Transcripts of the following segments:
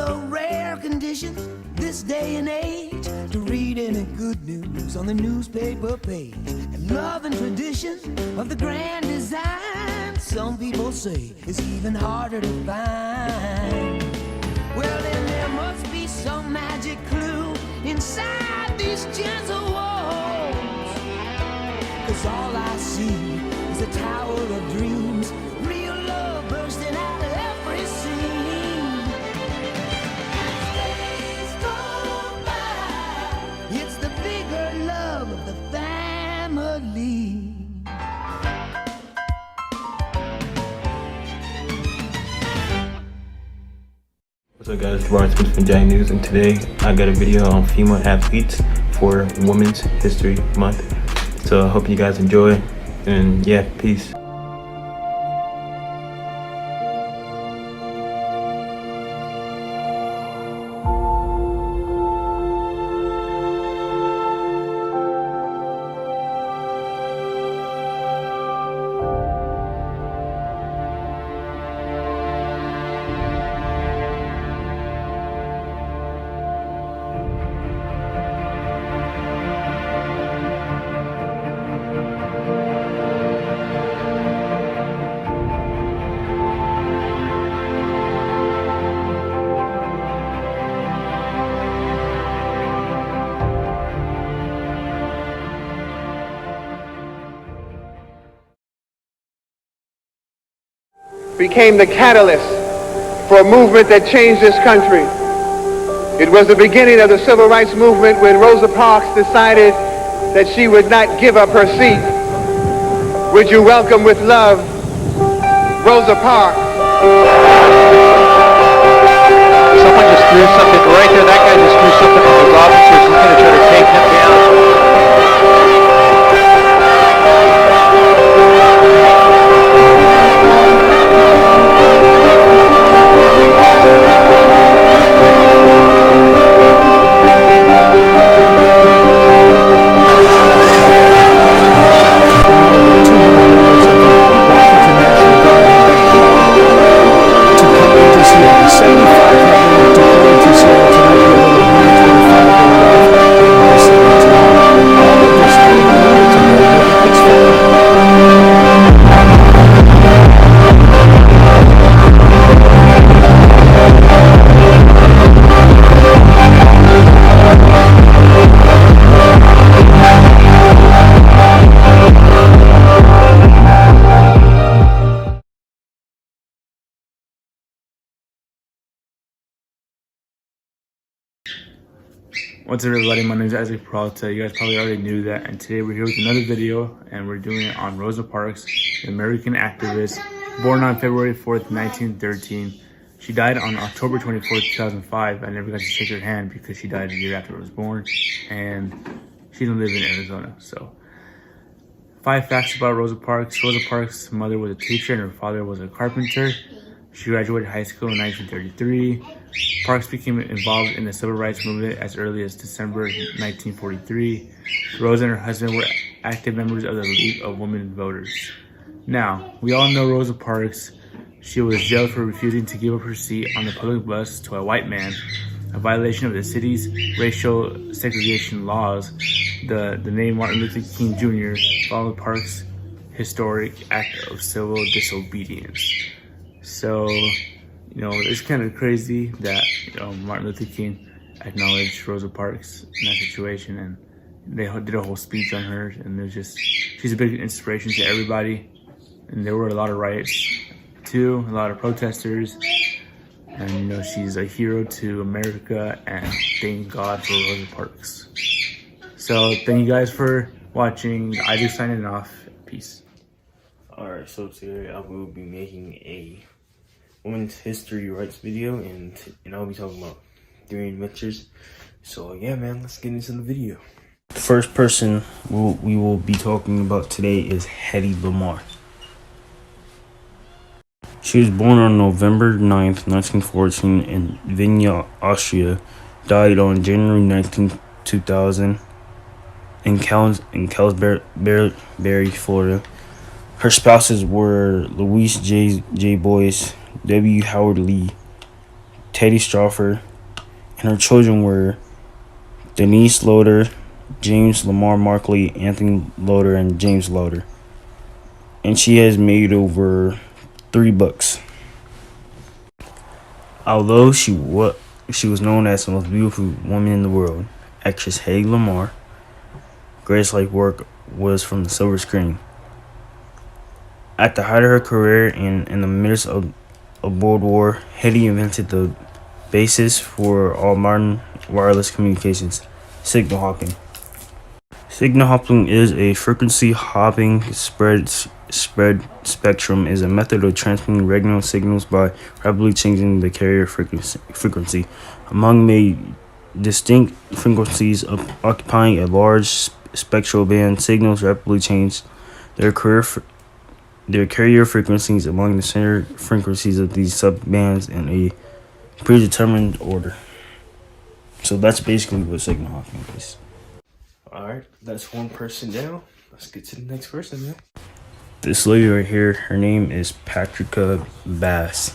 the rare conditions this day and age to read any good news on the newspaper page. And love and tradition of the grand design, some people say it's even harder to find. Well, then there must be some magic clue inside these gentle walls, 'cause all I see is a tower of dreams, real love bursting out of every scene. As days go by, it's the bigger love of the family. What's up guys, it's Rosa Parks from Jack News, and today I got a video on female athletes for Women's History Month. So I hope you guys enjoy, and yeah, peace. Became the catalyst for a movement that changed this country. It was the beginning of the civil rights movement when Rosa Parks decided that she would not give up her seat. Would you welcome with love, Rosa Parks? Someone just threw something right there. That guy just threw something at his officers. He's going to try to take him down. What's up everybody, my name is Isaac Peralta. You guys probably already knew that, and today we're here with another video, and we're doing it on Rosa Parks, an American activist born on February 4th, 1913. She died on October 24th, 2005. I never got to shake her hand because she died a year after I was born, and she didn't live in Arizona. So 5 facts about Rosa Parks. Rosa Parks' mother was a teacher and her father was a carpenter. She graduated high school in 1933. Parks became involved in the civil rights movement as early as December 1943. Rosa and her husband were active members of the League of Women Voters. Now, we all know Rosa Parks. She was jailed for refusing to give up her seat on the public bus to a white man, a violation of the city's racial segregation laws. The name Martin Luther King Jr. followed Parks' historic act of civil disobedience. So, you know, it's kind of crazy that, you know, Martin Luther King acknowledged Rosa Parks in that situation, and they did a whole speech on her, and there's just, she's a big inspiration to everybody. And there were a lot of riots too, a lot of protesters, and you know, she's a hero to America, and thank God for Rosa Parks. So thank you guys for watching. I just signing off. Peace. Alright, so today I will be making a women's history rights video, and I'll be talking about 3 adventures. So yeah, man, let's get into the video. The first person we will be talking about today is Hedy Lamarr. She was born on November 9th, 1914 in Vienna, Austria. Died on January 19th, 2000 in Salisbury, Florida. Her spouses were Louise J. Boyce, W. Howard Lee, Katie Strawford, and her children were Denise Loader, James Lamar Markley, Anthony Loader, and James Loader. And she has made over 3 books. Although she was known as the most beautiful woman in the world, actress Hedy Lamarr greatest life work was from the silver screen. At the height of her career and in the midst of World War, Hedy invented the basis for all modern wireless communications, signal hopping. Signal hopping is a frequency hopping spread spectrum is a method of transmitting regular signals by rapidly changing the carrier frequency among many distinct frequencies occupying a large spectral band. Signals rapidly change their carrier frequencies among the center frequencies of these subbands in a predetermined order. So that's basically what signal hopping is. Alright, that's one person down. Let's get to the next person, man. This lady right here, her name is Patricia Bass.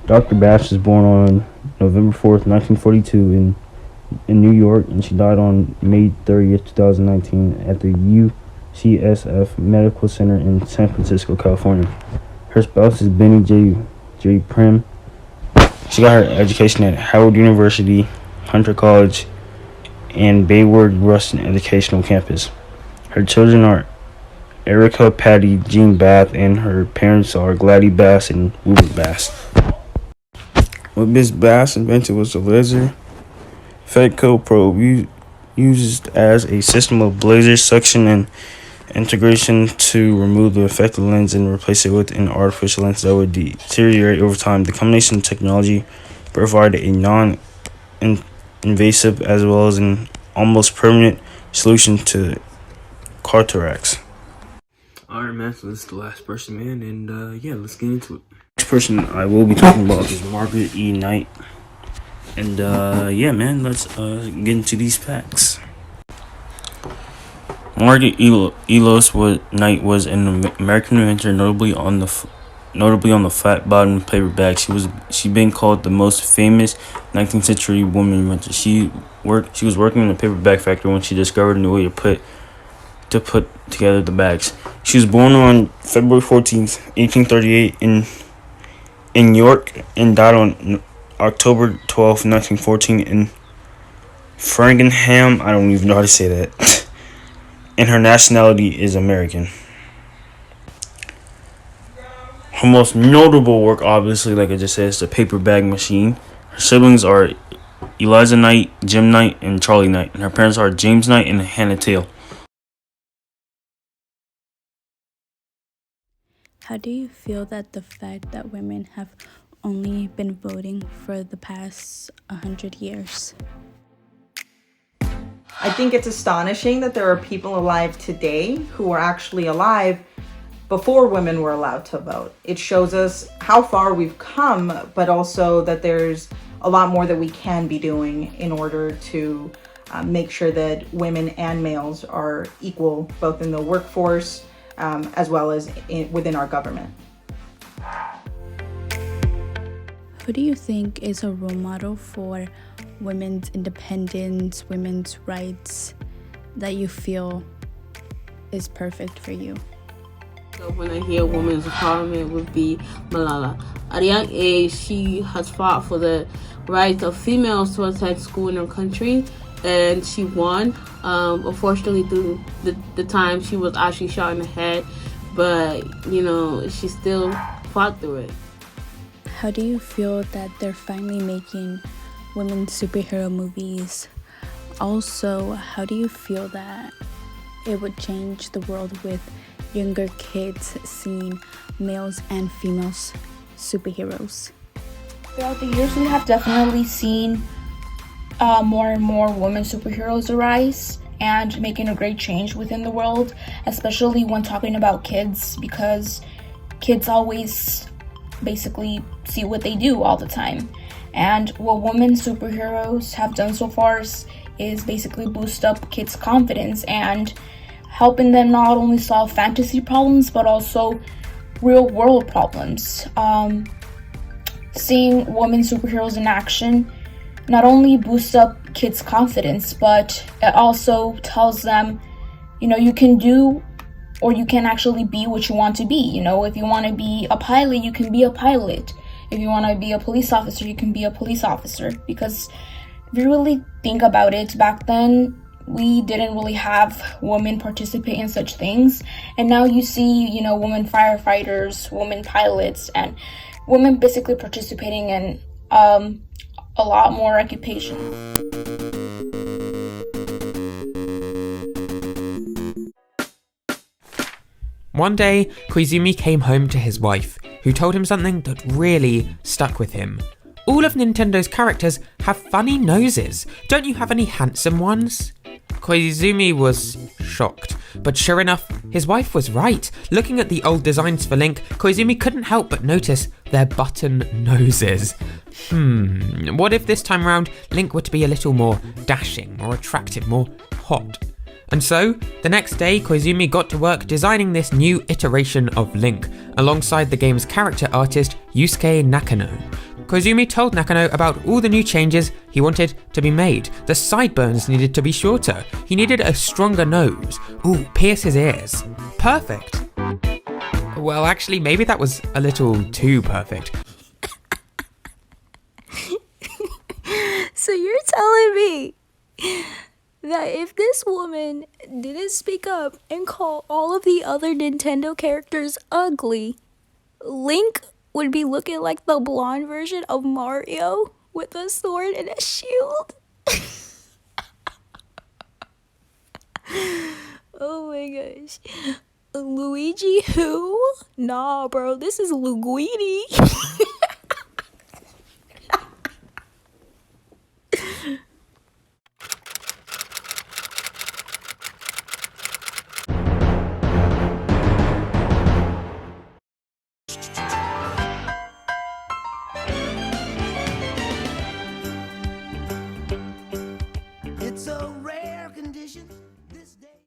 Dr. Bass was born on November 4th, 1942 in New York, and she died on May 30th, 2019 at the UCSF Medical Center in San Francisco, California. Her spouse is Benny J. Prim. She got her education at Howard University, Hunter College, and Bayward Ruston Educational Campus. Her children are Erica Patty Jean Bath, and her parents are Gladys Bass and Wilbur Bass. What Miss Bass invented was the laser Fedco probe, used as a system of laser suction and integration to remove the affected lens and replace it with an artificial lens that would deteriorate over time. The combination of technology provided a non-invasive as well as an almost permanent solution to cataracts. Alright, man, so this is the last person, man, and yeah, let's get into it. Next person I will be talking about is Margaret E. Knight. And yeah, man, let's get into these facts. Margaret Elos Knight was an American inventor, notably on the flat bottom paper bag. She been called the most famous 19th century woman inventor. She was working in a paper bag factory when she discovered a new way to put together the bags. She was born on February 14th, 1838 in York, and died on October 12th, 1914 in Framingham. I don't even know how to say that. And her nationality is American. Her most notable work, obviously, like I just said, is the paper bag machine. Her siblings are Eliza Knight, Jim Knight, and Charlie Knight. And her parents are James Knight and Hannah Tail. How do you feel that the fact that women have only been voting for the past 100 years? I think it's astonishing that there are people alive today who are actually alive before women were allowed to vote. It shows us how far we've come, but also that there's a lot more that we can be doing in order to make sure that women and males are equal, both in the workforce as well as within our government. Who do you think is a role model for women's independence, women's rights, that you feel is perfect for you? So when I hear women's empowerment would be Malala. At a young age, she has fought for the rights of females to attend school in her country, and she won. Unfortunately, through the time she was actually shot in the head, but she still fought through it. How do you feel that they're finally making women's superhero movies? Also, how do you feel that it would change the world with younger kids seeing males and females superheroes? Throughout the years, we have definitely seen more and more women superheroes arise and making a great change within the world, especially when talking about kids, because kids always basically see what they do all the time. And what women superheroes have done so far is basically boost up kids' confidence and helping them not only solve fantasy problems but also real world problems. seeing women superheroes in action not only boosts up kids' confidence, but it also tells them, you can do, or you can actually be what you want to be. If you want to be a pilot, you can be a pilot. If you want to be a police officer, you can be a police officer. Because if you really think about it, back then, we didn't really have women participate in such things. And now you see, women firefighters, women pilots, and women basically participating in a lot more occupations. One day, Koizumi came home to his wife, who told him something that really stuck with him. All of Nintendo's characters have funny noses. Don't you have any handsome ones? Koizumi was shocked, but sure enough, his wife was right. Looking at the old designs for Link, Koizumi couldn't help but notice their button noses. What if this time around Link were to be a little more dashing, more attractive, more hot? And so, the next day, Koizumi got to work designing this new iteration of Link, alongside the game's character artist Yusuke Nakano. Koizumi told Nakano about all the new changes he wanted to be made. The sideburns needed to be shorter. He needed a stronger nose. Ooh, pierce his ears. Perfect. Well, actually, maybe that was a little too perfect. So you're telling me that if this woman didn't speak up and call all of the other Nintendo characters ugly, Link would be looking like the blonde version of Mario with a sword and a shield? Oh my gosh. Luigi who? Nah, bro, this is Luguini.